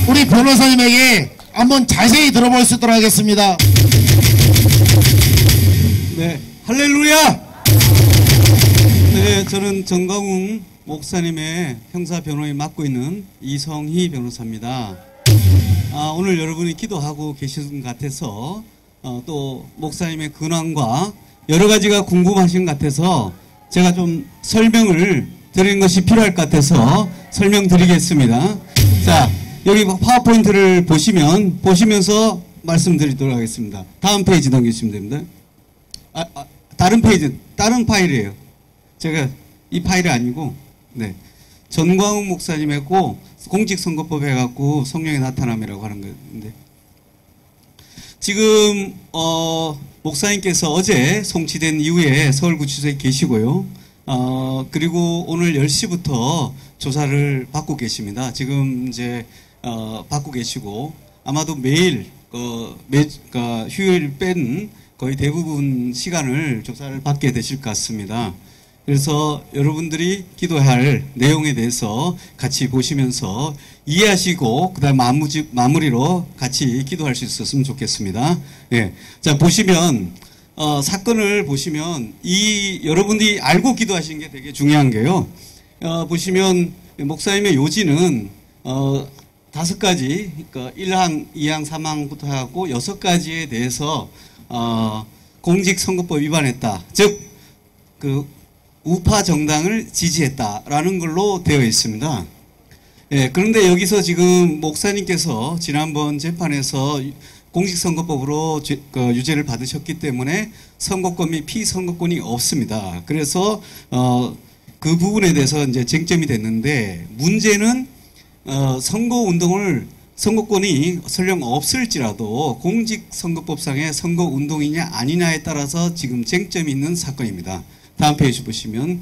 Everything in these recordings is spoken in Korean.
우리 변호사님에게 한번 자세히 들어볼 수 있도록 하겠습니다. 네, 할렐루야! 네, 저는 정광훈 목사님의 형사 변호인 맡고 있는 이성희 변호사입니다. 오늘 여러분이 기도하고 계신 것 같아서 또 목사님의 근황과 여러 가지가 궁금하신 것 같아서 제가 좀 설명을 드리는 것이 필요할 것 같아서 설명드리겠습니다. 자, 여기 파워포인트를 보시면서 말씀드리도록 하겠습니다. 다음 페이지 넘기시면 됩니다. 다른 페이지, 다른 파일이에요. 제가 이 파일이 아니고, 네. 전광훈 목사님하고 공직선거법 해갖고 성령의 나타남이라고 하는 건데, 지금, 목사님께서 어제 송치된 이후에 서울구치소에 계시고요. 그리고 오늘 10시부터 조사를 받고 계십니다. 지금 이제, 받고 계시고, 아마도 매일, 휴일 뺀 거의 대부분 시간을 조사를 받게 되실 것 같습니다. 그래서 여러분들이 기도할 내용에 대해서 같이 보시면서 이해하시고 그다음 마무리로 같이 기도할 수 있었으면 좋겠습니다. 예. 자, 보시면 사건을 보시면 여러분들이 알고 기도하시는 게 되게 중요한 게요. 보시면 목사님의 요지는 5가지, 그러니까 1항, 2항, 3항부터 하고 6가지에 대해서 공직선거법 위반했다. 즉, 우파 정당을 지지했다라는 걸로 되어 있습니다. 예, 그런데 여기서 지금 목사님께서 지난번 재판에서 공직선거법으로 유죄를 받으셨기 때문에 선거권 및 피선거권이 없습니다. 그래서 그 부분에 대해서 이제 쟁점이 됐는데 문제는 선거권이 설령 없을지라도 공직선거법상의 선거운동이냐 아니냐에 따라서 지금 쟁점이 있는 사건입니다. 다음 페이지 보시면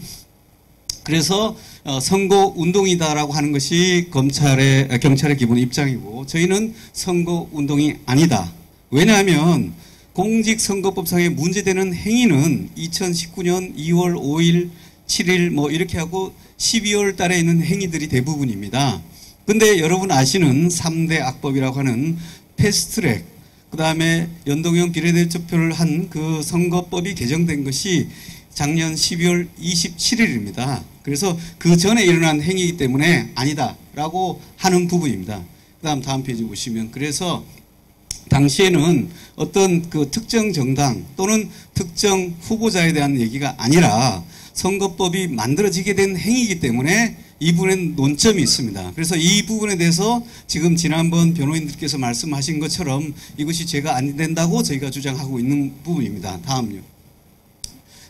그래서 선거운동이다라고 하는 것이 경찰의 기본 입장이고 저희는 선거운동이 아니다. 왜냐하면 공직선거법상에 문제되는 행위는 2019년 2월 5일, 7일 뭐 이렇게 하고 12월 달에 있는 행위들이 대부분입니다. 근데 여러분 아시는 3대 악법이라고 하는 패스트트랙, 그 다음에 연동형 비례대표를 한 그 선거법이 개정된 것이 작년 12월 27일입니다. 그래서 그 전에 일어난 행위이기 때문에 아니다라고 하는 부분입니다. 그 다음 페이지 보시면 그래서 당시에는 어떤 그 특정 정당 또는 특정 후보자에 대한 얘기가 아니라 선거법이 만들어지게 된 행위이기 때문에 이 부분엔 논점이 있습니다. 그래서 이 부분에 대해서 지금 지난번 변호인들께서 말씀하신 것처럼 이것이 죄가 안 된다고 저희가 주장하고 있는 부분입니다. 다음요.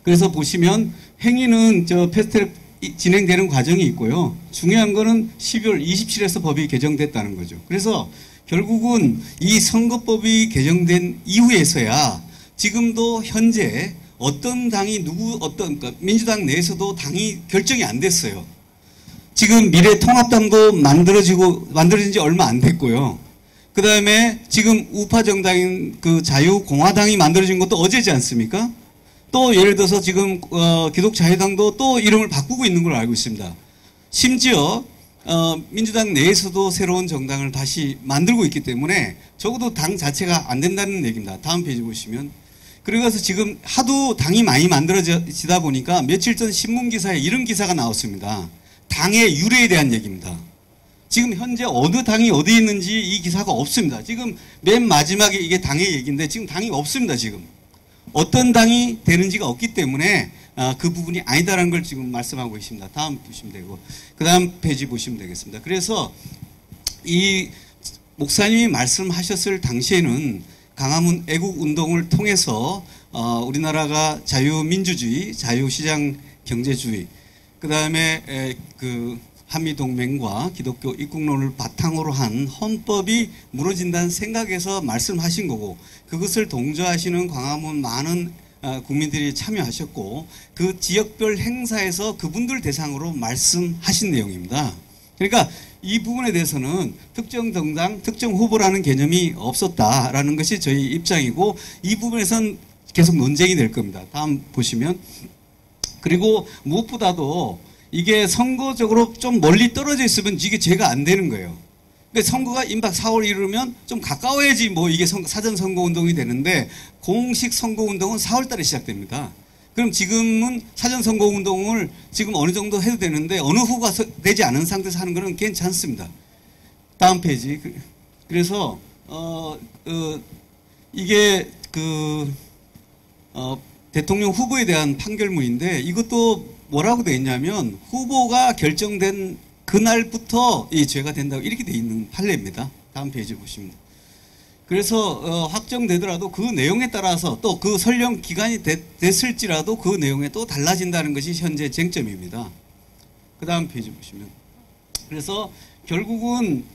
그래서 보시면 행위는 패스트트랙 진행되는 과정이 있고요. 중요한 거는 12월 27일에서 법이 개정됐다는 거죠. 그래서 결국은 이 선거법이 개정된 이후에서야 지금도 현재 어떤 당이 그러니까 민주당 내에서도 당이 결정이 안 됐어요. 지금 미래통합당도 만들어진 지 얼마 안 됐고요. 그 다음에 지금 우파 정당인 그 자유공화당이 만들어진 것도 어제지 않습니까? 또 예를 들어서 지금 기독자유당도 또 이름을 바꾸고 있는 걸로 알고 있습니다. 심지어 민주당 내에서도 새로운 정당을 다시 만들고 있기 때문에 적어도 당 자체가 안 된다는 얘기입니다. 다음 페이지 보시면 그래서 지금 하도 당이 많이 만들어지다 보니까 며칠 전 신문기사에 이런 기사가 나왔습니다. 당의 유래에 대한 얘기입니다. 지금 현재 어느 당이 어디 있는지 이 기사가 없습니다. 지금 맨 마지막에 이게 당의 얘기인데 지금 당이 없습니다. 지금 어떤 당이 되는지가 없기 때문에 그 부분이 아니다라는 걸 지금 말씀하고 계십니다. 다음 보시면 되고 그 다음 페이지 보시면 되겠습니다. 그래서 이 목사님이 말씀하셨을 당시에는 광화문 애국운동을 통해서 우리나라가 자유민주주의, 자유시장 경제주의, 그 다음에 그 한미동맹과 기독교 입국론을 바탕으로 한 헌법이 무너진다는 생각에서 말씀하신 거고 그것을 동조하시는 광화문 많은 국민들이 참여하셨고 그 지역별 행사에서 그분들 대상으로 말씀하신 내용입니다. 그러니까 이 부분에 대해서는 특정 정당, 특정 후보라는 개념이 없었다라는 것이 저희 입장이고 이 부분에선 계속 논쟁이 될 겁니다. 다음 보시면 그리고 무엇보다도 이게 선거적으로 좀 멀리 떨어져 있으면 이게 죄가 안 되는 거예요. 그러니까 선거가 임박 4월 이르면 좀 가까워야지 뭐 이게 사전 선거 운동이 되는데 공식 선거 운동은 4월 달에 시작됩니다. 그럼 지금은 사전 선거 운동을 지금 어느 정도 해도 되는데 어느 후가 되지 않은 상태에서 하는 거는 괜찮습니다. 다음 페이지. 그래서 이게 대통령 후보에 대한 판결문인데 이것도 뭐라고 되어 있냐면 후보가 결정된 그날부터 이 죄가 된다고 이렇게 되어 있는 판례입니다. 다음 페이지 보시면. 그래서 확정되더라도 그 내용에 따라서 또 그 설령 기간이 됐을지라도 그 내용에 또 달라진다는 것이 현재 쟁점입니다. 그 다음 페이지 보시면. 그래서 결국은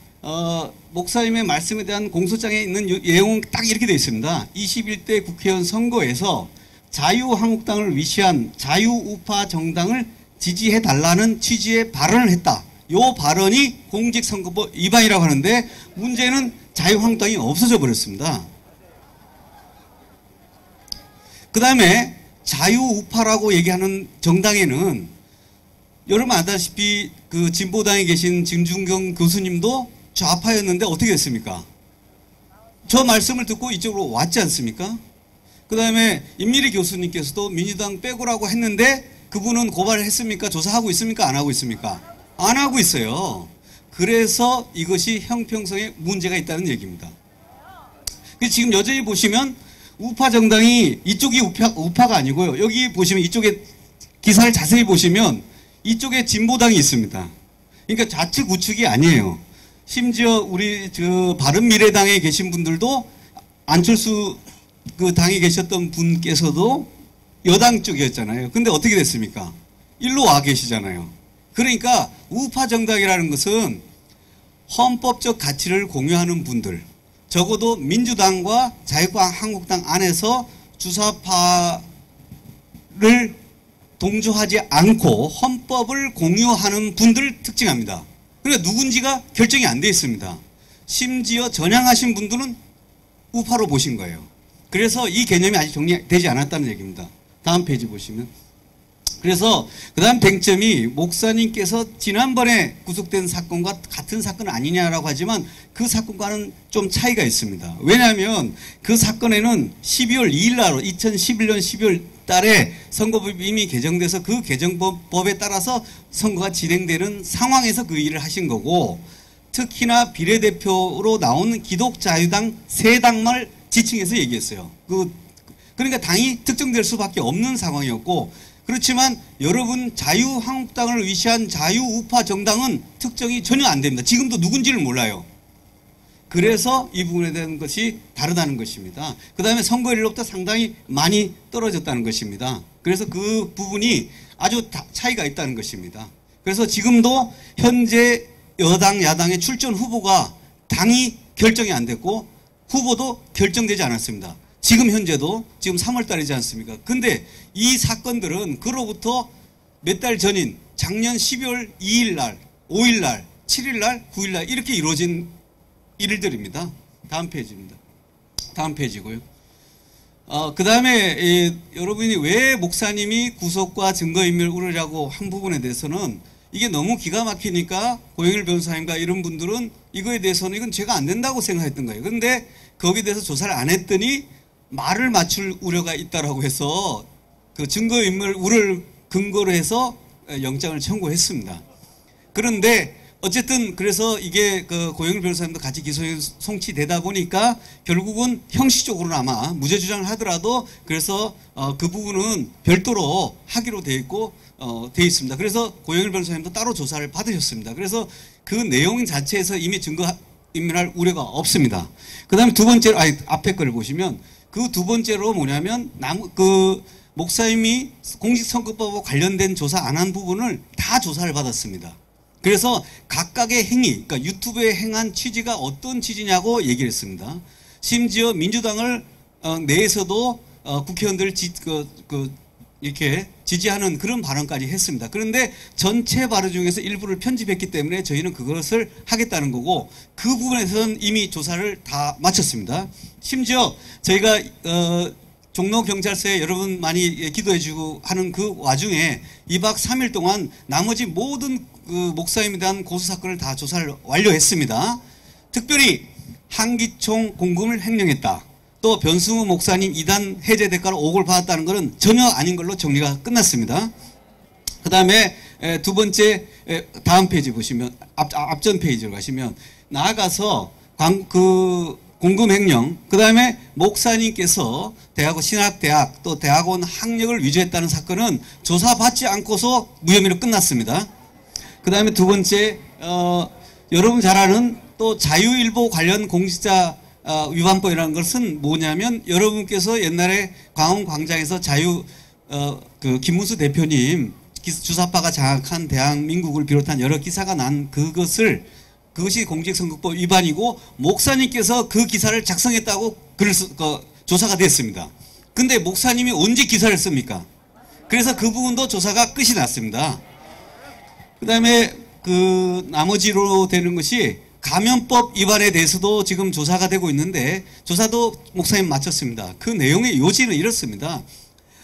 목사님의 말씀에 대한 공소장에 있는 내용은 딱 이렇게 되어 있습니다. 21대 국회의원 선거에서 자유한국당을 위시한 자유우파 정당을 지지해달라는 취지의 발언을 했다. 요 발언이 공직선거법 위반이라고 하는데 문제는 자유한국당이 없어져 버렸습니다. 그 다음에 자유우파라고 얘기하는 정당에는 여러분 아다시피 그 진보당에 계신 진중경 교수님도 좌파였는데 어떻게 됐습니까? 저 말씀을 듣고 이쪽으로 왔지 않습니까? 그 다음에 임미리 교수님께서도 민주당 빼고라고 했는데 그분은 고발을 했습니까? 조사하고 있습니까? 안 하고 있습니까? 안 하고 있어요. 그래서 이것이 형평성에 문제가 있다는 얘기입니다. 지금 여전히 보시면 우파 정당이 이쪽이 우파가 아니고요. 여기 보시면 이쪽에 기사를 자세히 보시면 이쪽에 진보당이 있습니다. 그러니까 좌측 우측이 아니에요. 심지어 우리 바른미래당에 계신 분들도 안철수 그 당에 계셨던 분께서도 여당 쪽이었잖아요. 근데 어떻게 됐습니까? 일로 와 계시잖아요. 그러니까 우파 정당이라는 것은 헌법적 가치를 공유하는 분들, 적어도 민주당과 자유한국당 안에서 주사파를 동조하지 않고 헌법을 공유하는 분들을 특징합니다. 그러니까 누군지가 결정이 안 돼 있습니다. 심지어 전향하신 분들은 우파로 보신 거예요. 그래서 이 개념이 아직 정리되지 않았다는 얘기입니다. 다음 페이지 보시면. 그래서 그 다음 쟁점이 목사님께서 지난번에 구속된 사건과 같은 사건 아니냐라고 하지만 그 사건과는 좀 차이가 있습니다. 왜냐하면 그 사건에는 12월 2일 날 2011년 12월 달에 선거법이 이미 개정돼서 그 개정법에 따라서 선거가 진행되는 상황에서 그 일을 하신 거고 특히나 비례대표로 나온 기독자유당 세 당만 지칭해서 얘기했어요. 그러니까 당이 특정될 수밖에 없는 상황이었고 그렇지만 여러분 자유한국당을 위시한 자유우파 정당은 특정이 전혀 안 됩니다. 지금도 누군지를 몰라요. 그래서 이 부분에 대한 것이 다르다는 것입니다. 그 다음에 선거일로부터 상당히 많이 떨어졌다는 것입니다. 그래서 그 부분이 아주 차이가 있다는 것입니다. 그래서 지금도 현재 여당 야당의 출전 후보가 당이 결정이 안 됐고 후보도 결정되지 않았습니다. 지금 현재도 지금 3월 달이지 않습니까? 근데 이 사건들은 그로부터 몇 달 전인 작년 12월 2일 날, 5일 날, 7일 날, 9일 날 이렇게 이루어진 일들입니다. 다음 페이지입니다. 다음 페이지고요. 그 다음에 여러분이 왜 목사님이 구속과 증거인멸 우려라고 한 부분에 대해서는 이게 너무 기가 막히니까 고영일 변호사님과 이런 분들은 이거에 대해서는 이건 죄가 안 된다고 생각했던 거예요. 그런데 거기에 대해서 조사를 안 했더니 말을 맞출 우려가 있다라고 해서 그 증거인멸 우려를 근거로 해서 영장을 청구했습니다. 그런데 어쨌든 그래서 이게 그 고영일 변호사님도 같이 기소에 송치되다 보니까 결국은 형식적으로는 아마 무죄 주장을 하더라도 그래서 그 부분은 별도로 하기로 돼 있고 돼 있습니다. 그래서 고영일 변호사님도 따로 조사를 받으셨습니다. 그래서 그 내용 자체에서 이미 증거인멸할 우려가 없습니다. 그 다음에 두 번째로 앞에 거를 보시면 그 두 번째로 뭐냐면 목사님이 공직선거법과 관련된 조사 안 한 부분을 다 조사를 받았습니다. 그래서 각각의 행위, 그러니까 유튜브에 행한 취지가 어떤 취지냐고 얘기를 했습니다. 심지어 민주당을 내에서도 국회의원들을 이렇게 지지하는 그런 발언까지 했습니다. 그런데 전체 발언 중에서 일부를 편집했기 때문에 저희는 그것을 하겠다는 거고 그 부분에서는 이미 조사를 다 마쳤습니다. 심지어 저희가 종로경찰서에 여러분 많이 기도해주고 하는 그 와중에 2박 3일 동안 나머지 모든 그 목사님에 대한 고소사건을 다 조사를 완료했습니다. 특별히 한기총 공금을 횡령했다. 또 변승우 목사님 이단 해제 대가로 5억을 받았다는 것은 전혀 아닌 걸로 정리가 끝났습니다. 그 다음에 두 번째 다음 페이지 보시면 앞전 페이지로 가시면 나아가서 공금 횡령, 그 다음에 목사님께서 대학원 신학대학 또 대학원 학력을 위조했다는 사건은 조사받지 않고서 무혐의로 끝났습니다. 그 다음에 두 번째 여러분 잘 아는 또 자유일보 관련 공직자 위반법이라는 것은 뭐냐면 여러분께서 옛날에 광화문광장에서 김문수 대표님 주사파가 장악한 대한민국을 비롯한 여러 기사가 난 그것이 공직선거법 위반이고 목사님께서 그 기사를 작성했다고 조사가 됐습니다. 근데 목사님이 언제 기사를 씁니까? 그래서 그 부분도 조사가 끝이 났습니다. 그 다음에 나머지로 되는 것이 감염법 위반에 대해서도 지금 조사가 되고 있는데 조사도 목사님 마쳤습니다. 그 내용의 요지는 이렇습니다.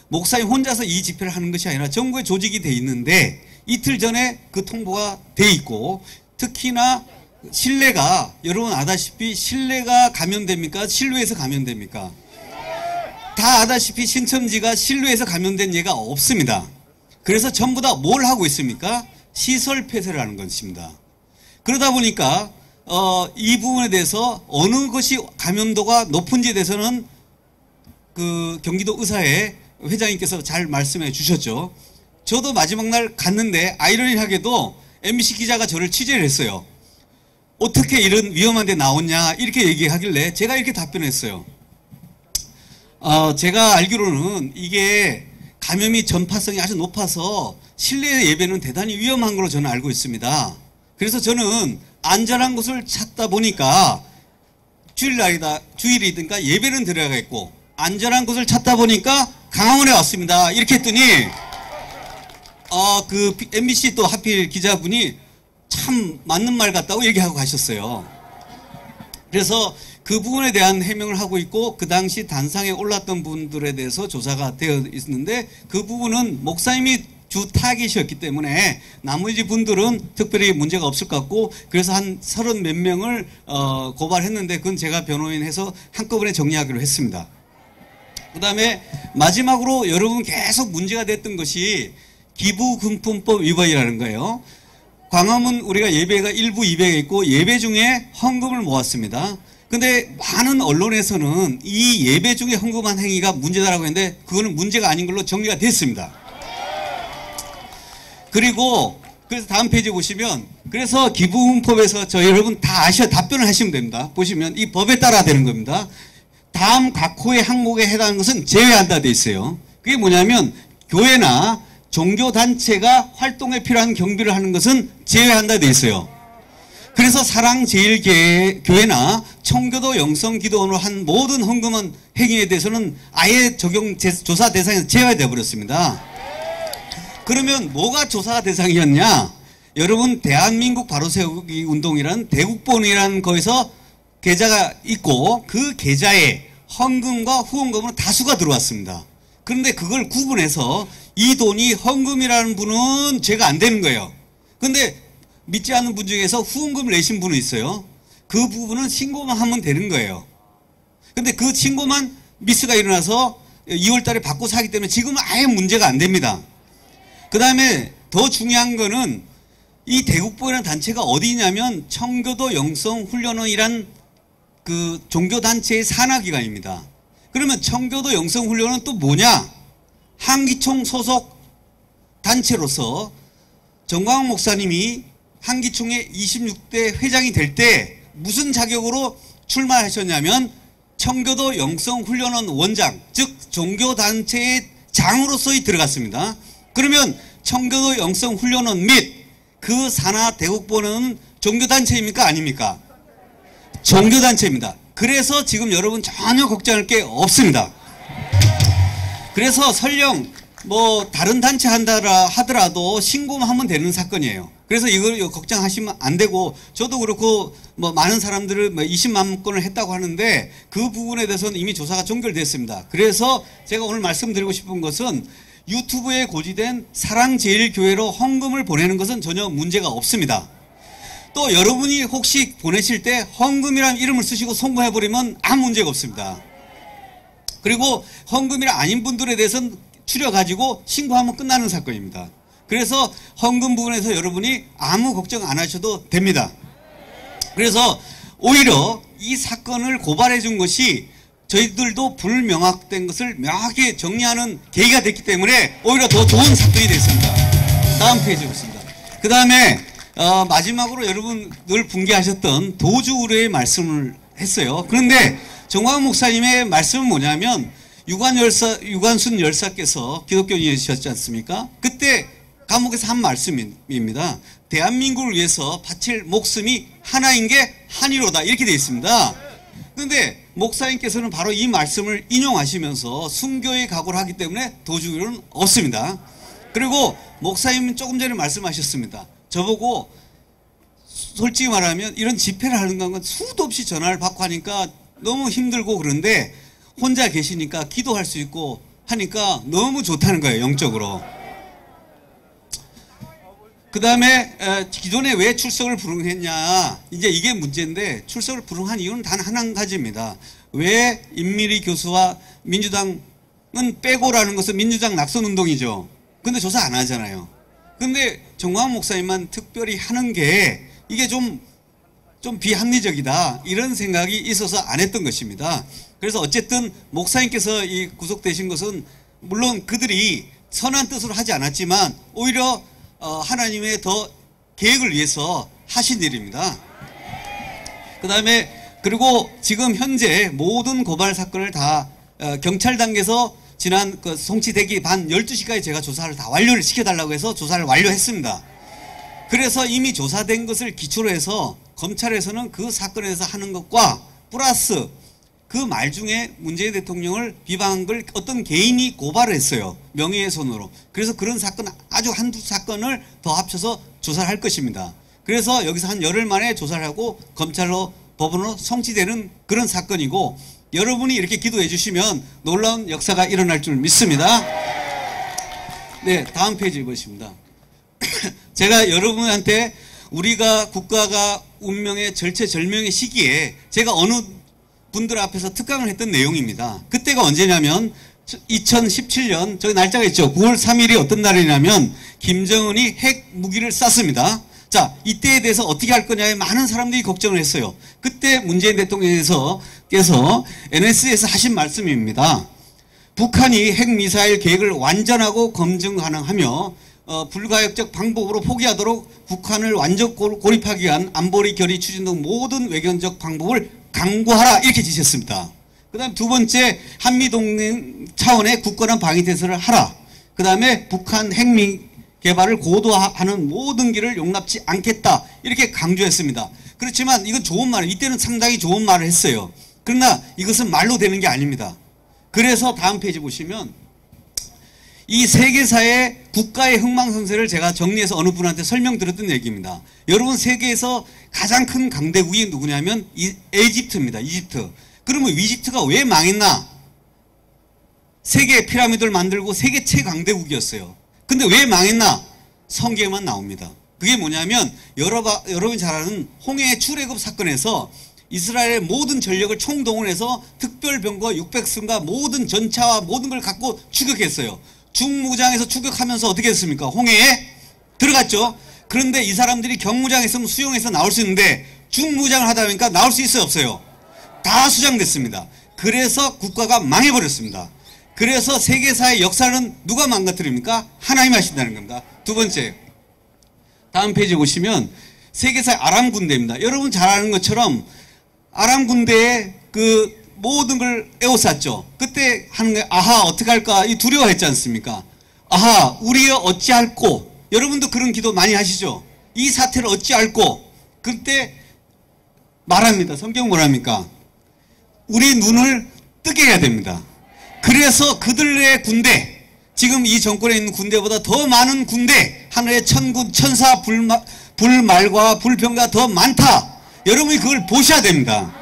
목사님 혼자서 이 집회를 하는 것이 아니라 정부의 조직이 돼 있는데 이틀 전에 그 통보가 돼 있고 특히나 신뢰가 여러분 아다시피 신뢰가 감염됩니까? 신뢰에서 감염됩니까? 다 아다시피 신천지가 신뢰에서 감염된 예가 없습니다. 그래서 전부 다 뭘 하고 있습니까? 시설 폐쇄를 하는 것입니다. 그러다 보니까 이 부분에 대해서 어느 것이 감염도가 높은지에 대해서는 경기도 의사회 회장님께서 잘 말씀해 주셨죠. 저도 마지막 날 갔는데 아이러니하게도 MBC 기자가 저를 취재를 했어요. 어떻게 이런 위험한 데 나오냐 이렇게 얘기하길래 제가 이렇게 답변했어요. 제가 알기로는 이게 감염이 전파성이 아주 높아서 실내 예배는 대단히 위험한 걸로 저는 알고 있습니다. 그래서 저는 안전한 곳을 찾다 보니까 주일이든가 예배는 들어가겠고 안전한 곳을 찾다 보니까 강화문에 왔습니다. 이렇게 했더니 MBC 또 하필 기자분이 참 맞는 말 같다고 얘기하고 가셨어요. 그래서 그 부분에 대한 해명을 하고 있고 그 당시 단상에 올랐던 분들에 대해서 조사가 되어 있는데 그 부분은 목사님이 주 타깃이었기 때문에 나머지 분들은 특별히 문제가 없을 것 같고 그래서 한 30 몇 명을 고발했는데 그건 제가 변호인해서 한꺼번에 정리하기로 했습니다. 그 다음에 마지막으로 여러분 계속 문제가 됐던 것이 기부금품법 위반이라는 거예요. 광화문 우리가 예배가 1부 200에 있고 예배 중에 헌금을 모았습니다. 근데 많은 언론에서는 이 예배 중에 헌금한 행위가 문제다라고 했는데 그거는 문제가 아닌 걸로 정리가 됐습니다. 그리고 그래서 다음 페이지 보시면 그래서 기부금법에서 저희 여러분 다 답변을 하시면 됩니다. 보시면 이 법에 따라 되는 겁니다. 다음 각 호의 항목에 해당하는 것은 제외한다 돼 있어요. 그게 뭐냐면 교회나 종교단체가 활동에 필요한 경비를 하는 것은 제외한다 돼 있어요. 그래서 사랑제일교회나 청교도 영성기도원으로 한 모든 헌금한 행위에 대해서는 아예 조사 대상에서 제외되어 버렸습니다. 그러면 뭐가 조사 대상이었냐? 여러분 대한민국 바로세우기 운동이라는 대국본이라는 거에서 계좌가 있고 그 계좌에 헌금과 후원금으로 다수가 들어왔습니다. 그런데 그걸 구분해서 이 돈이 헌금이라는 분은 죄가 안 되는 거예요. 그런데 믿지 않는 분 중에서 후원금을 내신 분은 있어요. 그 부분은 신고만 하면 되는 거예요. 그런데 그 신고만 미스가 일어나서 2월 달에 받고 사기 때문에 지금은 아예 문제가 안 됩니다. 그 다음에 더 중요한 거는 이 대국보이라는 단체가 어디냐면 청교도 영성훈련원이란 그 종교단체의 산하기관입니다. 그러면 청교도 영성훈련원은 또 뭐냐? 한기총 소속 단체로서 정광훈 목사님이 한기총의 26대 회장이 될 때 무슨 자격으로 출마하셨냐면 청교도 영성훈련원 원장, 즉 종교단체의 장으로서 들어갔습니다. 그러면 청교도 영성훈련원 및 그 산하 대국보는 종교단체입니까? 아닙니까? 종교단체입니다. 그래서 지금 여러분 전혀 걱정할 게 없습니다. 그래서 설령 뭐 다른 단체 한다라 하더라도 신고만 하면 되는 사건이에요. 그래서 이걸 걱정하시면 안 되고 저도 그렇고 뭐 많은 사람들을 20만 건을 했다고 하는데 그 부분에 대해서는 이미 조사가 종결됐습니다. 그래서 제가 오늘 말씀드리고 싶은 것은 유튜브에 고지된 사랑제일교회로 헌금을 보내는 것은 전혀 문제가 없습니다. 또 여러분이 혹시 보내실 때 헌금이라는 이름을 쓰시고 송금해버리면 아무 문제가 없습니다. 그리고 헌금이 아닌 분들에 대해서는 추려가지고 신고하면 끝나는 사건입니다. 그래서 헌금 부분에서 여러분이 아무 걱정 안 하셔도 됩니다. 그래서 오히려 이 사건을 고발해 준 것이 저희들도 불명확된 것을 명확히 정리하는 계기가 됐기 때문에 오히려 더 좋은 사건이 됐습니다. 다음 페이지 보겠습니다. 그 다음에 마지막으로 여러분 늘 붕괴하셨던 도주 우려의 말씀을 했어요. 그런데 정광훈 목사님의 말씀은 뭐냐면 유관순 열사께서 기독교인이셨지 않습니까? 그때 감옥에서 한 말씀입니다. 대한민국을 위해서 바칠 목숨이 하나인 게 한이로다 이렇게 되어 있습니다. 그런데 목사님께서는 바로 이 말씀을 인용하시면서 순교의 각오를 하기 때문에 도주 우려는 없습니다. 그리고 목사님은 조금 전에 말씀하셨습니다. 저보고 솔직히 말하면 이런 집회를 하는 건 수도 없이 전화를 받고 하니까 너무 힘들고 그런데 혼자 계시니까 기도할 수 있고 하니까 너무 좋다는 거예요. 영적으로. 그 다음에 기존에 왜 출석을 불응했냐 이제 이게 문제인데 출석을 불응한 이유는 단 한 가지입니다. 왜 임미리 교수와 민주당은 빼고라는 것은 민주당 낙선운동이죠. 근데 조사 안 하잖아요. 근데 정광훈 목사님만 특별히 하는 게 이게 좀 비합리적이다 이런 생각이 있어서 안 했던 것입니다. 그래서 어쨌든 목사님께서 이 구속되신 것은 물론 그들이 선한 뜻으로 하지 않았지만 오히려 하나님의 더 계획을 위해서 하신 일입니다. 그 다음에 그리고 지금 현재 모든 고발 사건을 다 경찰 단계에서 지난 송치되기 반 12시까지 제가 조사를 다 완료를 시켜달라고 해서 조사를 완료했습니다. 그래서 이미 조사된 것을 기초로 해서 검찰에서는 그 사건에 대해서 하는 것과 플러스 그 말 중에 문재인 대통령을 비방한 걸 어떤 개인이 고발을 했어요. 명예훼손으로. 그래서 그런 사건 아주 한두 사건을 더 합쳐서 조사를 할 것입니다. 그래서 여기서 한 열흘 만에 조사를 하고 검찰로 법원으로 송치되는 그런 사건이고 여러분이 이렇게 기도해 주시면 놀라운 역사가 일어날 줄 믿습니다. 네, 다음 페이지 보십니다. 제가 여러분한테 우리가 국가가 운명의 절체절명의 시기에 제가 어느 분들 앞에서 특강을 했던 내용입니다. 그때가 언제냐면 2017년 저기 날짜가 있죠. 9월 3일이 어떤 날이냐면 김정은이 핵 무기를 쐈습니다. 자, 이때에 대해서 어떻게 할 거냐에 많은 사람들이 걱정을 했어요. 그때 문재인 대통령께서 NSC에서 하신 말씀입니다. 북한이 핵미사일 계획을 완전하고 검증 가능하며 불가역적 방법으로 포기하도록 북한을 완전 고립하기 위한 안보리 결의 추진 등 모든 외교적 방법을 강구하라 이렇게 지셨습니다. 그 다음 두 번째 한미동맹 차원의 굳건한 방위태세를 하라. 그 다음에 북한 핵미 개발을 고도화하는 모든 길을 용납지 않겠다 이렇게 강조했습니다. 그렇지만 이건 좋은 말이에요. 이때는 상당히 좋은 말을 했어요. 그러나 이것은 말로 되는 게 아닙니다. 그래서 다음 페이지 보시면 이 세계사의 국가의 흥망성쇠를 제가 정리해서 어느 분한테 설명드렸던 얘기입니다. 여러분 세계에서 가장 큰 강대국이 누구냐면 이집트입니다. 이집트. 그러면 이집트가 왜 망했나? 세계 피라미드를 만들고 세계 최강대국이었어요. 근데 왜 망했나? 성경에만 나옵니다. 그게 뭐냐면 여러분이 잘 아는 홍해 출애굽 사건에서 이스라엘의 모든 전력을 총동원해서 특별병과 600승과 모든 전차와 모든 걸 갖고 추격했어요. 중무장에서 추격하면서 어떻게 했습니까? 홍해에 들어갔죠. 그런데 이 사람들이 경무장에서 수용해서 나올 수 있는데 중무장을 하다 보니까 나올 수 있어요? 없어요? 다 수장됐습니다. 그래서 국가가 망해버렸습니다. 그래서 세계사의 역사는 누가 망가뜨립니까? 하나님이 하신다는 겁니다. 두 번째, 다음 페이지 보시면 세계사의 아람 군대입니다. 여러분 잘 아는 것처럼 아람 군대의 그 모든 걸 에워쌌죠. 그때 하는 게 아하 어떡할까 이 두려워했지 않습니까? 아하 우리여 어찌할꼬. 여러분도 그런 기도 많이 하시죠. 이 사태를 어찌할꼬. 그때 말합니다. 성경 뭐랍니까? 우리 눈을 뜨게 해야 됩니다. 그래서 그들의 군대, 지금 이 정권에 있는 군대보다 더 많은 군대, 하늘의 천군 천사 불말과 불병과 더 많다. 여러분이 그걸 보셔야 됩니다.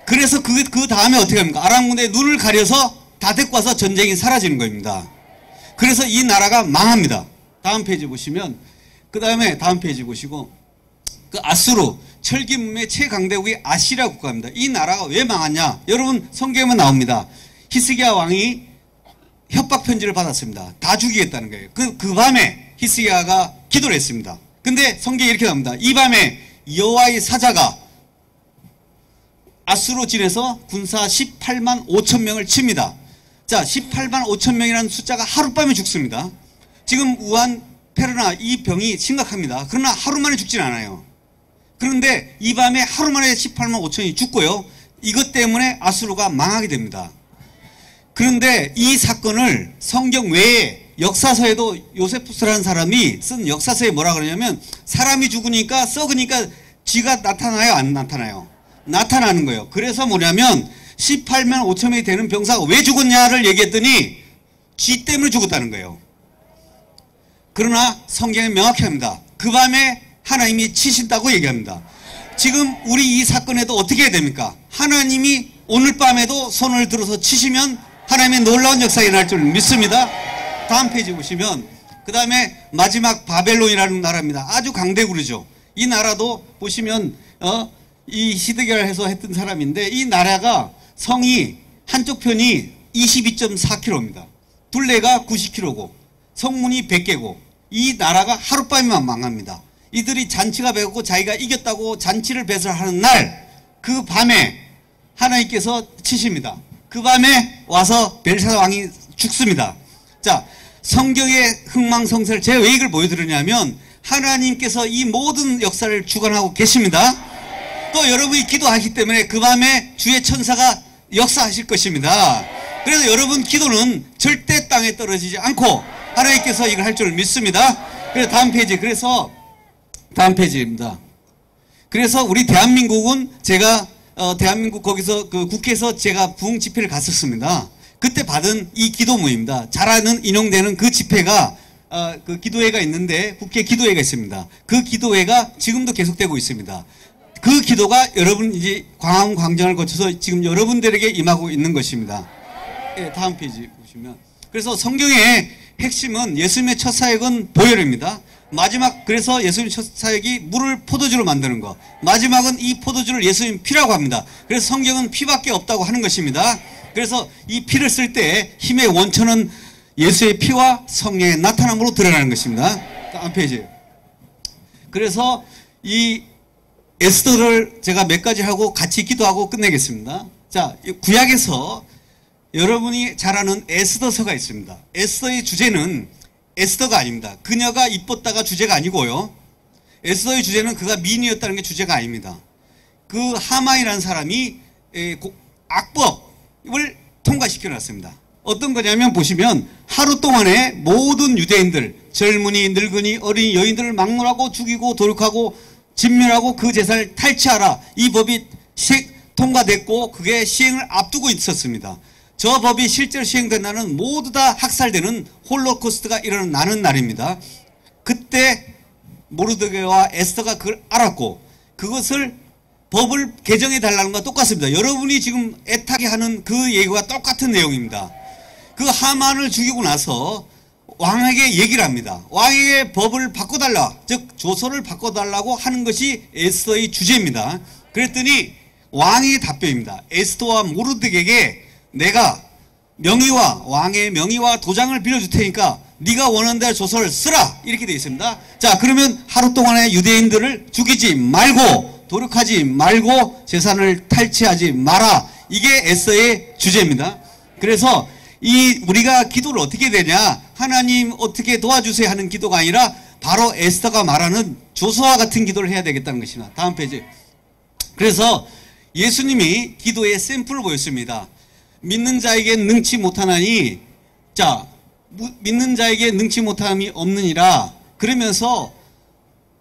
그래서 그 다음에 어떻게 합니까? 아람 군대의 눈을 가려서 다 데리고 와서 전쟁이 사라지는 겁니다. 그래서 이 나라가 망합니다. 다음 페이지 보시면, 그 다음에 다음 페이지 보시고, 그 아수르 철기 문명의 최강대국이 아시리아 국가입니다. 이 나라가 왜 망했냐? 여러분 성경에만 나옵니다. 히스기야 왕이 협박 편지를 받았습니다. 다 죽이겠다는 거예요. 그 밤에 히스기야가 기도를 했습니다. 근데 성경에 이렇게 나옵니다. 이 밤에 여호와의 사자가 아수르 진에서 군사 18만 5천 명을 칩니다. 자, 18만 5천 명이라는 숫자가 하룻밤에 죽습니다. 지금 우한 페르나 이 병이 심각합니다. 그러나 하루 만에 죽진 않아요. 그런데 이 밤에 하루 만에 18만 5천이 죽고요. 이것 때문에 아수르가 망하게 됩니다. 그런데 이 사건을 성경 외에 역사서에도 요세푸스라는 사람이 쓴 역사서에 뭐라 그러냐면 사람이 죽으니까 썩으니까 쥐가 나타나요? 안 나타나요? 나타나는 거예요. 그래서 뭐냐면 18만 5천 명이 되는 병사가 왜 죽었냐를 얘기했더니 쥐 때문에 죽었다는 거예요. 그러나 성경은 명확히 합니다. 그 밤에 하나님이 치신다고 얘기합니다. 지금 우리 이 사건에도 어떻게 해야 됩니까? 하나님이 오늘 밤에도 손을 들어서 치시면 하나님의 놀라운 역사가 일어날 줄 믿습니다. 다음 페이지 보시면 그 다음에 마지막 바벨론이라는 나라입니다. 아주 강대국이죠. 이 나라도 보시면 이 히드겔해서 했던 사람인데 이 나라가 성이 한쪽 편이 22.4km입니다. 둘레가 90km고 성문이 100개고 이 나라가 하룻밤에만 망합니다. 이들이 잔치가 배웠고 자기가 이겼다고 잔치를 배설하는 날 그 밤에 하나님께서 치십니다. 그 밤에 와서 벨사살 왕이 죽습니다. 자, 성경의 흥망성쇠를 제가 왜 이걸 보여드리냐면 하나님께서 이 모든 역사를 주관하고 계십니다. 또 여러분이 기도하기 때문에 그 밤에 주의 천사가 역사하실 것입니다. 그래서 여러분 기도는 절대 땅에 떨어지지 않고 하나님께서 이걸 할 줄 믿습니다. 그래서 다음 페이지. 그래서 다음 페이지입니다. 그래서 우리 대한민국은 제가 대한민국 거기서 그 국회에서 제가 부흥 집회를 갔었습니다. 그때 받은 이 기도문입니다. 잘 아는 인용되는 그 집회가 그 기도회가 있는데 국회 기도회가 있습니다. 그 기도회가 지금도 계속되고 있습니다. 그 기도가 여러분 이제 광화문 광장을 거쳐서 지금 여러분들에게 임하고 있는 것입니다. 예, 다음 페이지 보시면 그래서 성경의 핵심은 예수님의 첫 사역은 보혈입니다. 마지막 그래서 예수님 첫 사역이 물을 포도주로 만드는 것. 마지막은 이 포도주를 예수님 피라고 합니다. 그래서 성경은 피밖에 없다고 하는 것입니다. 그래서 이 피를 쓸 때 힘의 원천은 예수의 피와 성령의 나타남으로 드러나는 것입니다. 다음 페이지. 그래서 이 에스더를 제가 몇 가지 하고 같이 기도하고 끝내겠습니다. 자, 구약에서 여러분이 잘 아는 에스더서가 있습니다. 에스더의 주제는 에스더가 아닙니다. 그녀가 이뻤다가 주제가 아니고요. 에스더의 주제는 그가 미인이었다는 게 주제가 아닙니다. 그 하만이라는 사람이 악법을 통과시켜 놨습니다. 어떤 거냐면 보시면 하루 동안에 모든 유대인들 젊은이 늙은이 어린이 여인들을 막론하고 죽이고 도륙하고 진멸하고 그 재산을 탈취하라. 이 법이 통과됐고 그게 시행을 앞두고 있었습니다. 저 법이 실제로 시행된 날은 모두 다 학살되는 홀로코스트가 일어나는 날입니다. 그때 모르드게와 에스더가 그걸 알았고 그것을 법을 개정해 달라는 것과 똑같습니다. 여러분이 지금 애타게 하는 그 얘기와 똑같은 내용입니다. 그 하만을 죽이고 나서 왕에게 얘기를 합니다. 왕에게 법을 바꿔달라, 즉 조서를 바꿔달라고 하는 것이 에스더의 주제입니다. 그랬더니 왕의 답변입니다. 에스더와 모르드게에게 내가 명의와 왕의 명의와 도장을 빌려줄 테니까 네가 원하는 대로 조서를 쓰라 이렇게 되어 있습니다. 자, 그러면 하루 동안에 유대인들을 죽이지 말고 도륙하지 말고 재산을 탈취하지 마라. 이게 에스더의 주제입니다. 그래서 우리가 기도를 어떻게 되냐, 하나님 어떻게 도와주세요 하는 기도가 아니라 바로 에스더가 말하는 조서와 같은 기도를 해야 되겠다는 것이나. 다음 페이지. 그래서 예수님이 기도의 샘플을 보였습니다. 믿는 자에게 능치 못하나니, 자, 믿는 자에게 능치 못함이 없느니라 그러면서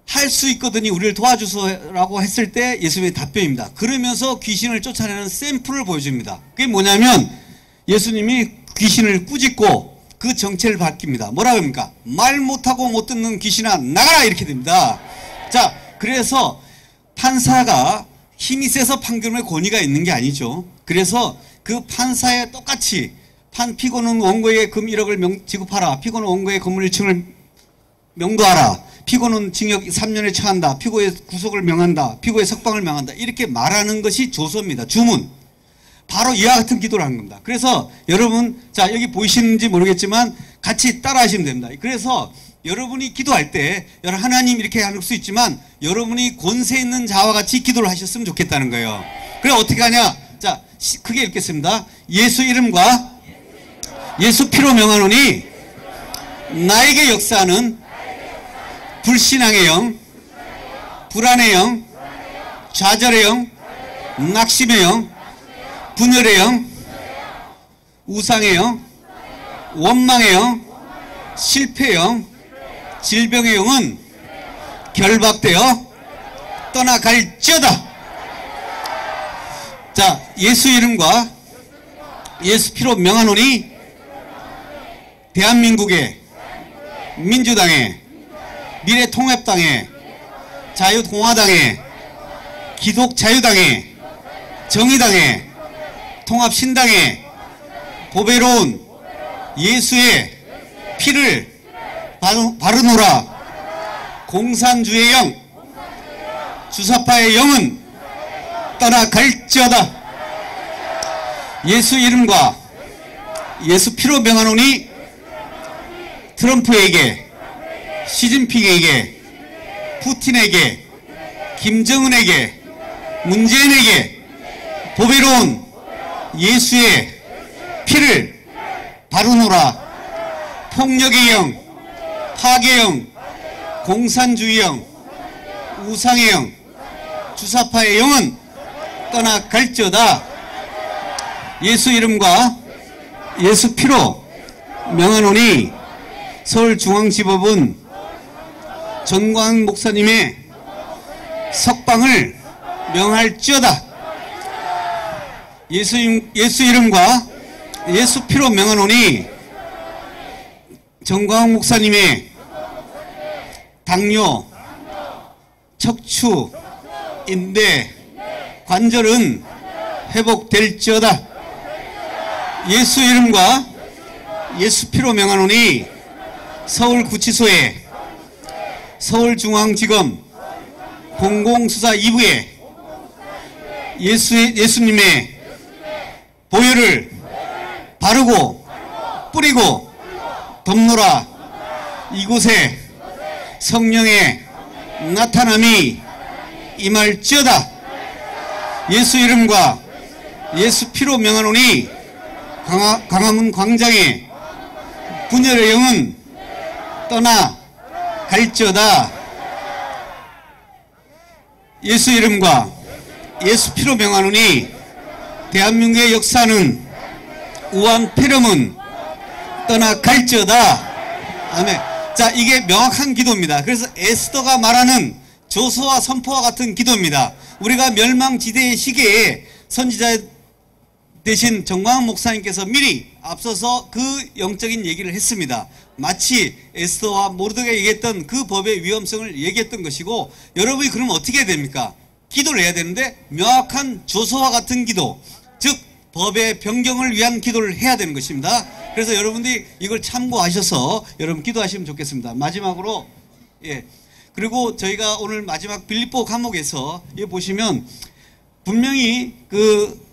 할 수 있거든요. 우리를 도와주소라고 했을 때 예수님의 답변입니다. 그러면서 귀신을 쫓아내는 샘플을 보여줍니다. 그게 뭐냐면 예수님이 귀신을 꾸짖고 그 정체를 밝힙니다. 뭐라 그럽니까? 말 못하고 못 듣는 귀신아 나가라 이렇게 됩니다. 자, 그래서 판사가 힘이 세서 판결의 권위가 있는 게 아니죠. 그래서 그 판사에 똑같이 피고는 원고에게 금 1억을 지급하라. 피고는 원고에게 건물 1층을 명도하라. 피고는 징역 3년에 처한다. 피고의 구속을 명한다. 피고의 석방을 명한다. 이렇게 말하는 것이 조서입니다. 주문. 바로 이와 같은 기도를 하는 겁니다. 그래서 여러분, 자, 여기 보이시는지 모르겠지만 같이 따라 하시면 됩니다. 그래서 여러분이 기도할 때 하나님 이렇게 할 수 있지만 여러분이 권세 있는 자와 같이 기도를 하셨으면 좋겠다는 거예요. 그래 어떻게 하냐? 자, 크게 읽겠습니다. 예수 이름과 예수 피로 명하노니 나에게 역사하는 불신앙의 영, 불안의 영, 좌절의 영, 낙심의 영, 분열의 영, 우상의 영, 원망의 영, 실패의 영, 질병의 영은 결박되어 떠나갈지어다. 자, 예수 이름과 예수 피로 명하노니 대한민국의 민주당에 미래통합당에 자유공화당에 기독자유당에 정의당에 통합신당에 보배로운 예수의 피를 바르노라. 공산주의 영, 주사파의 영은 떠나갈지어다. 예수 이름과 예수 피로 명하노니 트럼프에게, 시진핑에게, 푸틴에게, 김정은에게, 문재인에게 보배로운 예수의 피를 바르노라. 폭력의 영, 파괴의 영, 공산주의 영, 우상의 영, 주사파의 영은 떠나갈지어다. 예수 이름과 예수 피로 명하노니 서울중앙지법은 전광 목사님의 석방을 명할지어다. 예수 이름과 예수 피로 명하노니 전광 목사님의 당뇨, 척추, 인대, 관절은 회복될지어다. 예수 이름과 예수 피로 명하노니 서울구치소에 서울중앙지검 공공수사 2부에 예수님의 보혈을 바르고 뿌리고 덮노라. 이곳에 성령의 나타남이 임할지어다. 예수 이름과 예수 피로 명하노니 광화문 광장에 분열의 영은 떠나 갈지어다. 예수 이름과 예수 피로 명하노니 대한민국의 역사는 우한 폐렴은 떠나 갈지어다. 아멘. 자, 이게 명확한 기도입니다. 그래서 에스더가 말하는 조서와 선포와 같은 기도입니다. 우리가 멸망지대의 시기에 선지자 대신 정광훈 목사님께서 미리 앞서서 그 영적인 얘기를 했습니다. 마치 에스더와 모르드가 얘기했던 그 법의 위험성을 얘기했던 것이고, 여러분이 그러면 어떻게 해야 됩니까? 기도를 해야 되는데 명확한 조서와 같은 기도, 즉 법의 변경을 위한 기도를 해야 되는 것입니다. 그래서 여러분들이 이걸 참고하셔서 여러분 기도하시면 좋겠습니다. 마지막으로, 그리고 저희가 오늘 마지막 빌립보 감옥에서 여기 보시면 분명히 그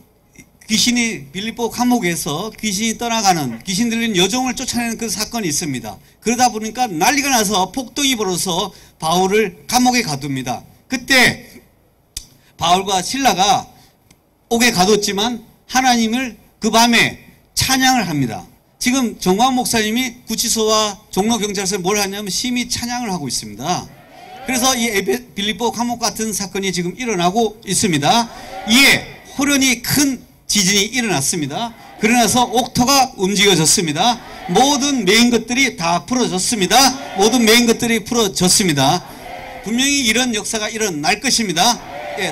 귀신이 빌립보 감옥에서 귀신이 떠나가는, 귀신 들린 여종을 쫓아내는 그 사건이 있습니다. 그러다 보니까 난리가 나서 폭동이 벌어서 바울을 감옥에 가둡니다. 그때 바울과 실라가 옥에 가뒀지만 하나님을 그 밤에 찬양을 합니다. 지금 정광훈 목사님이 구치소와 종로경찰서에 뭘 하냐면 심히 찬양을 하고 있습니다. 그래서 이 빌립보 감옥 같은 사건이 지금 일어나고 있습니다. 이에 호련히 큰 지진이 일어났습니다. 그러나서 옥토가 움직여졌습니다. 모든 메인 것들이 다 풀어졌습니다. 모든 메인 것들이 풀어졌습니다. 분명히 이런 역사가 일어날 것입니다.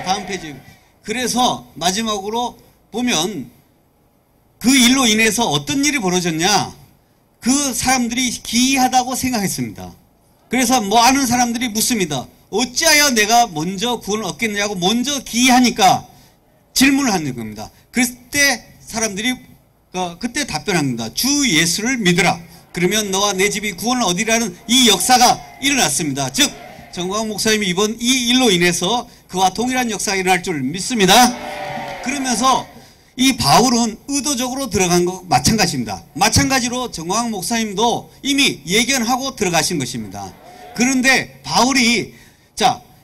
다음 페이지. 그래서 마지막으로 보면 그 일로 인해서 어떤 일이 벌어졌냐? 그 사람들이 기이하다고 생각했습니다. 그래서 뭐 아는 사람들이 묻습니다. 어찌하여 내가 먼저 구원을 얻겠냐고 먼저 기이하니까 질문을 하는 겁니다. 그때 사람들이 그때 답변합니다. 주 예수를 믿으라. 그러면 너와 내 집이 구원을 얻으리라는 이 역사가 일어났습니다. 즉 정광훈 목사님이 이번 이 일로 인해서 그와 동일한 역사가 일어날 줄 믿습니다. 그러면서 이 바울은 의도적으로 들어간 것 마찬가지입니다. 마찬가지로 정광훈 목사님도 이미 예견하고 들어가신 것입니다. 그런데 바울이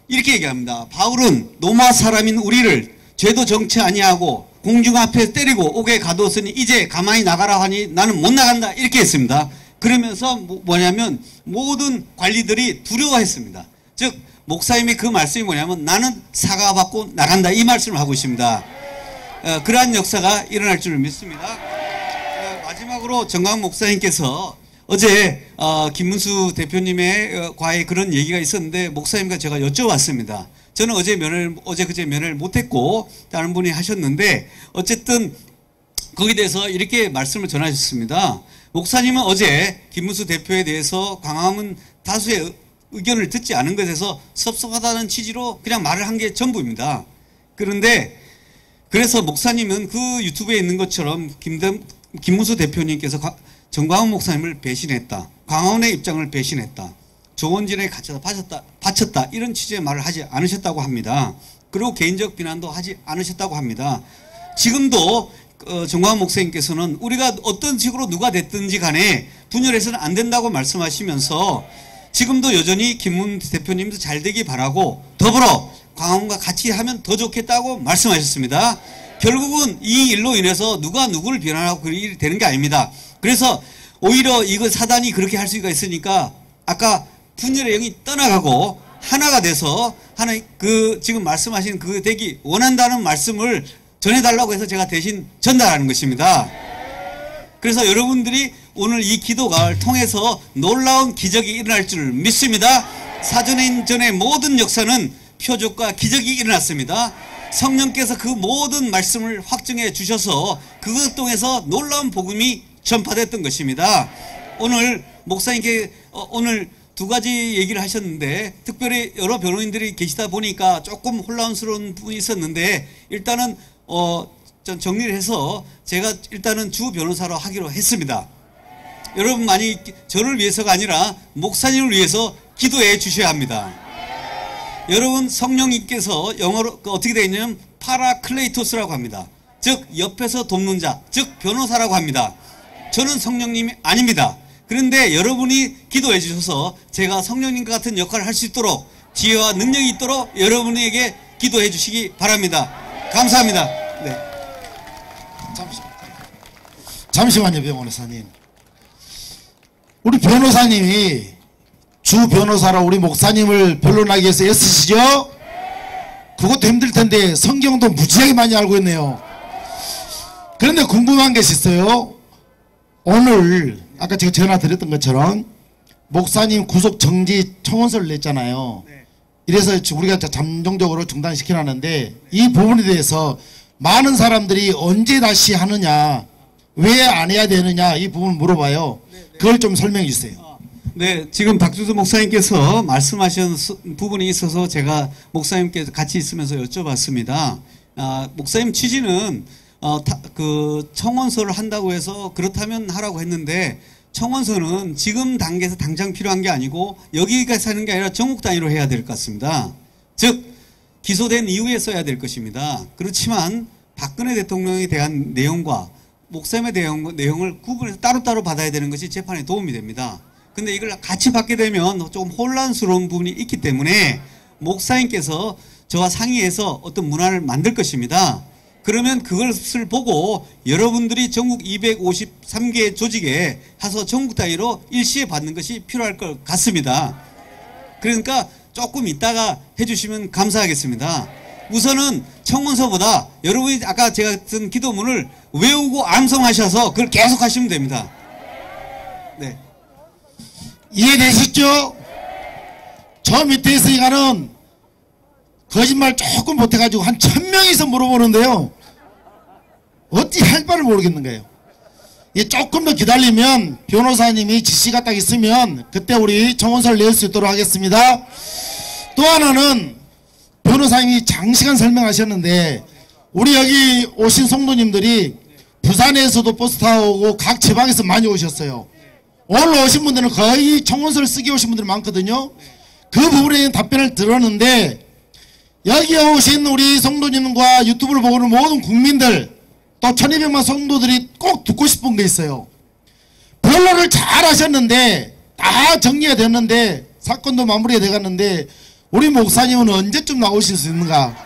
이렇게 얘기합니다. 바울은 로마 사람인 우리를 죄도 정치 아니하고 공중 앞에 때리고 옥에 가두었으니 이제 가만히 나가라 하니 나는 못 나간다 이렇게 했습니다. 그러면서 뭐냐면 모든 관리들이 두려워했습니다. 즉 목사님의 그 말씀이 뭐냐면 나는 사과받고 나간다 이 말씀을 하고 있습니다. 그러한 역사가 일어날 줄 믿습니다. 마지막으로 정광훈 목사님께서 어제 김문수 대표님의 과에 그런 얘기가 있었는데 목사님과 제가 여쭤봤습니다. 저는 어제 그제 면회를 못했고 다른 분이 하셨는데 어쨌든 거기에 대해서 이렇게 말씀을 전하셨습니다. 목사님은 어제 김문수 대표에 대해서 광화문 다수의 의견을 듣지 않은 것에서 섭섭하다는 취지로 그냥 말을 한 게 전부입니다. 그런데 그래서 목사님은 그 유튜브에 있는 것처럼 김문수 대표님께서 정광훈 목사님을 배신했다. 광화문의 입장을 배신했다. 조원진에게 바쳤다. 이런 취지의 말을 하지 않으셨다고 합니다. 그리고 개인적 비난도 하지 않으셨다고 합니다. 지금도 정광훈 목사님께서는 우리가 어떤 식으로 누가 됐든지 간에 분열해서는 안 된다고 말씀하시면서 지금도 여전히 김문수 대표님도 잘 되기 바라고 더불어 광화문과 같이 하면 더 좋겠다고 말씀하셨습니다. 결국은 이 일로 인해서 누가 누구를 비난하고 그 일이 되는 게 아닙니다. 그래서 오히려 이거 사단이 그렇게 할 수가 있으니까 아까 분열의 영이 떠나가고 하나가 돼서 지금 말씀하신 그 되기 원한다는 말씀을 전해달라고 해서 제가 대신 전달하는 것입니다. 그래서 여러분들이 오늘 이 기도를 통해서 놀라운 기적이 일어날 줄 믿습니다. 사전의 모든 역사는 표적과 기적이 일어났습니다. 성령께서 그 모든 말씀을 확증해 주셔서 그것 통해서 놀라운 복음이 전파됐던 것입니다. 오늘 목사님께 오늘 두 가지 얘기를 하셨는데 특별히 여러 변호인들이 계시다 보니까 조금 혼란스러운 부분이 있었는데 일단은 좀 정리를 해서 제가 일단은 주 변호사로 하기로 했습니다. 여러분 많이 저를 위해서가 아니라 목사님을 위해서 기도해 주셔야 합니다. 여러분 성령님께서 영어로 어떻게 되어 있냐면 파라클레이토스라고 합니다. 즉 옆에서 돕는 자, 즉 변호사라고 합니다. 저는 성령님이 아닙니다. 그런데 여러분이 기도해 주셔서 제가 성령님과 같은 역할을 할 수 있도록 지혜와 능력이 있도록 여러분에게 기도해 주시기 바랍니다. 감사합니다. 네. 잠시만요, 변호사님. 우리 변호사님이 주 변호사로 우리 목사님을 변론하기 위해서 애쓰시죠? 그것도 힘들 텐데 성경도 무지하게 많이 알고 있네요. 그런데 궁금한 것이 있어요. 오늘 아까 제가 전화 드렸던 것처럼 목사님 구속 정지 청원서를 냈잖아요. 이래서 우리가 잠정적으로 중단시켜놨는데 이 부분에 대해서 많은 사람들이 언제 다시 하느냐, 왜 안 해야 되느냐 이 부분 물어봐요. 그걸 좀 설명해 주세요. 네, 지금 박주수 목사님께서 말씀하신 부분이 있어서 제가 목사님께 같이 있으면서 여쭤봤습니다. 목사님 취지는 그 청원서를 한다고 해서 그렇다면 하라고 했는데 청원서는 지금 단계에서 당장 필요한 게 아니고 여기까지 하는 게 아니라 전국 단위로 해야 될 것 같습니다. 즉 기소된 이후에 써야 될 것입니다. 그렇지만 박근혜 대통령에 대한 내용과 목사님에 대한 내용을 구분해서 따로따로 받아야 되는 것이 재판에 도움이 됩니다. 근데 이걸 같이 받게 되면 조금 혼란스러운 부분이 있기 때문에 목사님께서 저와 상의해서 어떤 문화를 만들 것입니다. 그러면 그것을 보고 여러분들이 전국 253개 조직에 가서 전국 단위로 일시에 받는 것이 필요할 것 같습니다. 그러니까 조금 있다가 해주시면 감사하겠습니다. 우선은 청원서보다 여러분이 아까 제가 쓴 기도문을 외우고 암송하셔서 그걸 계속 하시면 됩니다. 네. 이해되시죠? 저 밑에 있으니까는 거짓말 조금 못해가지고 한 1000명이서 물어보는데요. 어찌 할 바를 모르겠는 거예요. 조금 더 기다리면 변호사님이 지시가 딱 있으면 그때 우리 청원서를 낼 수 있도록 하겠습니다. 또 하나는 변호사님이 장시간 설명하셨는데 우리 여기 오신 성도님들이 부산에서도 버스 타고 오고 각 지방에서 많이 오셨어요. 오늘 오신 분들은 거의 청원서를 쓰기 오신 분들이 많거든요. 그 부분에 대한 답변을 들었는데 여기 오신 우리 성도님과 유튜브를 보고 있는 모든 국민들 또 1200만 성도들이 꼭 듣고 싶은 게 있어요. 변론을 잘 하셨는데 다 정리가 됐는데 사건도 마무리가 돼갔는데 우리 목사님은 언제쯤 나오실 수 있는가?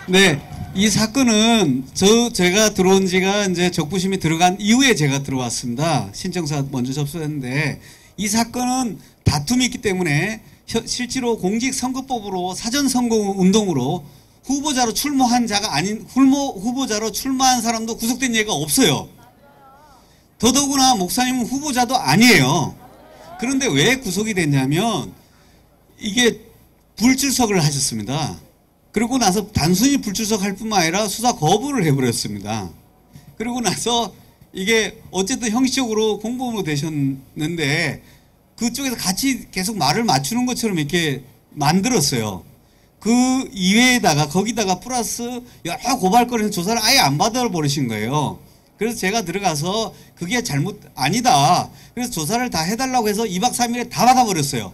네, 이 사건은 제가 들어온 지가 이제 적부심이 들어간 이후에 제가 들어왔습니다. 신청서 먼저 접수했는데 이 사건은 다툼이 있기 때문에 실제로 공직선거법으로 사전선거운동으로 후보자로 출마한 자가 아닌 후보자로 출마한 사람도 구속된 예가 없어요. 더더구나 목사님은 후보자도 아니에요. 그런데 왜 구속이 됐냐면 이게 불출석을 하셨습니다. 그러고 나서 단순히 불출석할 뿐만 아니라 수사 거부를 해버렸습니다. 그러고 나서 이게 어쨌든 형식적으로 공범으로 되셨는데 그쪽에서 같이 계속 말을 맞추는 것처럼 이렇게 만들었어요. 그 이외에다가 거기다가 플러스 여러 고발건에서 조사를 아예 안 받아버리신 거예요. 그래서 제가 들어가서 그게 잘못 아니다. 그래서 조사를 다 해달라고 해서 2박 3일에 다 받아버렸어요.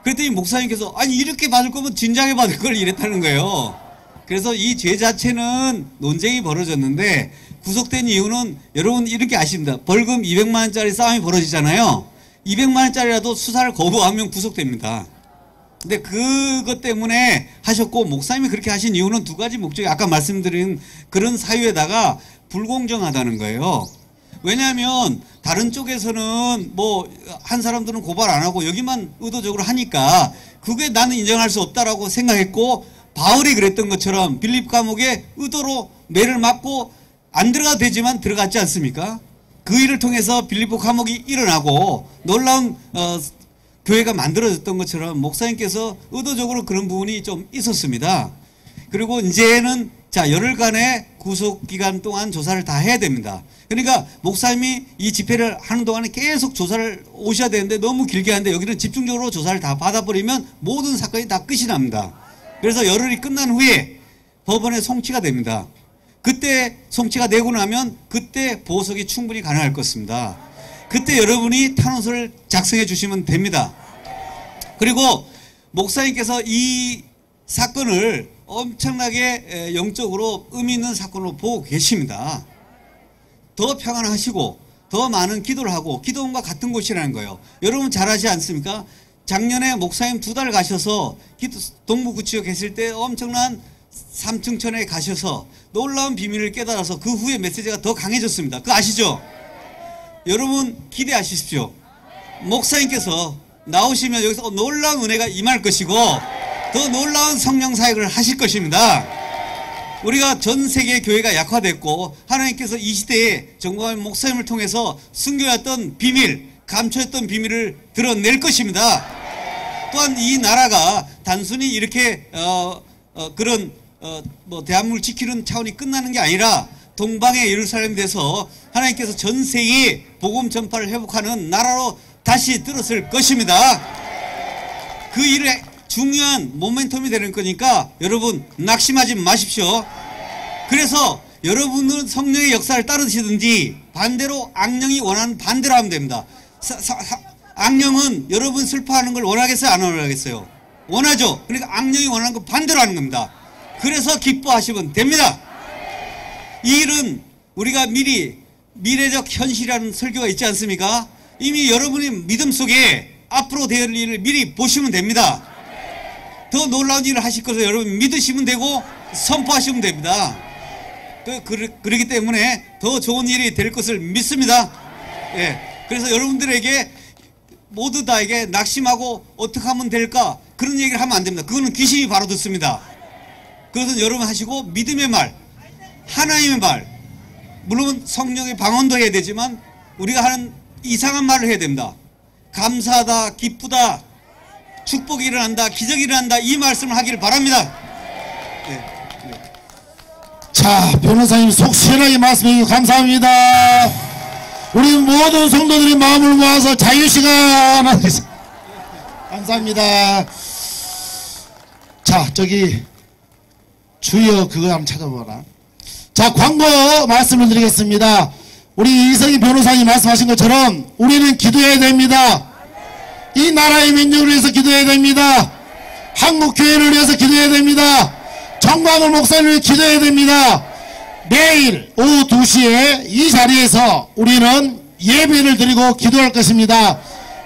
그랬더니 목사님께서 아니 이렇게 받을 거면 진작에 받을 걸 이랬다는 거예요. 그래서 이 죄 자체는 논쟁이 벌어졌는데 구속된 이유는 여러분 이렇게 아십니다. 벌금 200만 원짜리 싸움이 벌어지잖아요. 200만 원짜리라도 수사를 거부하면 구속됩니다. 근데 그것 때문에 하셨고 목사님이 그렇게 하신 이유는 두 가지 목적이 아까 말씀드린 그런 사유에다가 불공정하다는 거예요. 왜냐하면 다른 쪽에서는 뭐 한 사람들은 고발 안 하고 여기만 의도적으로 하니까 그게 나는 인정할 수 없다라고 생각했고 바울이 그랬던 것처럼 빌립 감옥에 의도로 매를 맞고 안 들어가도 되지만 들어갔지 않습니까? 그 일을 통해서 빌립보 감옥이 일어나고 놀라운 교회가 만들어졌던 것처럼 목사님께서 의도적으로 그런 부분이 좀 있었습니다. 그리고 이제는 자 열흘간의 구속기간 동안 조사를 다 해야 됩니다. 그러니까 목사님이 이 집회를 하는 동안에 계속 조사를 오셔야 되는데 너무 길게 하는데 여기는 집중적으로 조사를 다 받아버리면 모든 사건이 다 끝이 납니다. 그래서 열흘이 끝난 후에 법원에 송치가 됩니다. 그때 송치가 되고 나면 그때 보석이 충분히 가능할 것입니다. 그때 여러분이 탄원서를 작성해 주시면 됩니다. 그리고 목사님께서 이 사건을 엄청나게 영적으로 의미 있는 사건으로 보고 계십니다. 더 평안하시고 더 많은 기도를 하고 기도원과 같은 곳이라는 거예요. 여러분 잘 아시지 않습니까? 작년에 목사님 2달 가셔서 동부구치소 계실 때 엄청난 삼층천에 가셔서 놀라운 비밀을 깨달아서 그 후에 메시지가 더 강해졌습니다. 그거 아시죠? 여러분 기대하십시오. 목사님께서 나오시면 여기서 놀라운 은혜가 임할 것이고 더 놀라운 성령 사역을 하실 것입니다. 우리가 전 세계 교회가 약화됐고 하나님께서 이 시대에 정말 목사님을 통해서 숨겨왔던 비밀, 감춰했던 비밀을 드러낼 것입니다. 또한 이 나라가 단순히 이렇게 그런 뭐 대한민국을 지키는 차원이 끝나는 게 아니라 동방의 예루살렘이 돼서 하나님께서 전 세계에 복음 전파를 회복하는 나라로 다시 들었을 것입니다. 그 일에 중요한 모멘텀이 되는 거니까 여러분 낙심하지 마십시오. 그래서 여러분은 성령의 역사를 따르시든지 반대로 악령이 원하는 반대로 하면 됩니다. 악령은 여러분 슬퍼하는 걸 원하겠어요? 안 원하겠어요? 원하죠. 그러니까 악령이 원하는 거 반대로 하는 겁니다. 그래서 기뻐하시면 됩니다. 이 일은 우리가 미리 미래적 현실이라는 설교가 있지 않습니까? 이미 여러분의 믿음 속에 앞으로 될 일을 미리 보시면 됩니다. 더 놀라운 일을 하실 것을 여러분 믿으시면 되고 선포하시면 됩니다. 그렇기 때문에 더 좋은 일이 될 것을 믿습니다. 예. 그래서 여러분들에게 모두 다에게 낙심하고 어떻게 하면 될까 그런 얘기를 하면 안 됩니다. 그거는 귀신이 바로 듣습니다. 그것은 여러분 하시고 믿음의 말, 하나님의 말, 물론 성령의 방언도 해야 되지만 우리가 하는 이상한 말을 해야 됩니다. 감사하다, 기쁘다, 축복이 일어난다, 기적이 일어난다 이 말씀을 하기를 바랍니다. 네. 자, 변호사님 속 시원하게 말씀해 주셔서 감사합니다. 우리 모든 성도들이 마음을 모아서 자유시간 하겠습니다. 감사합니다. 자, 저기 주여 그거 한번 찾아보라. 자, 광고 말씀을 드리겠습니다. 우리 이성희 변호사님 말씀하신 것처럼 우리는 기도해야 됩니다. 이 나라의 민족을 위해서 기도해야 됩니다. 한국교회를 위해서 기도해야 됩니다. 정광훈 목사님을 위해 기도해야 됩니다. 내일 오후 2시에 이 자리에서 우리는 예배를 드리고 기도할 것입니다.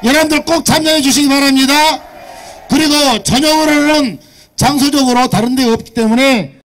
여러분들 꼭 참여해 주시기 바랍니다. 그리고 저녁으로는 장소적으로 다른 데가 없기 때문에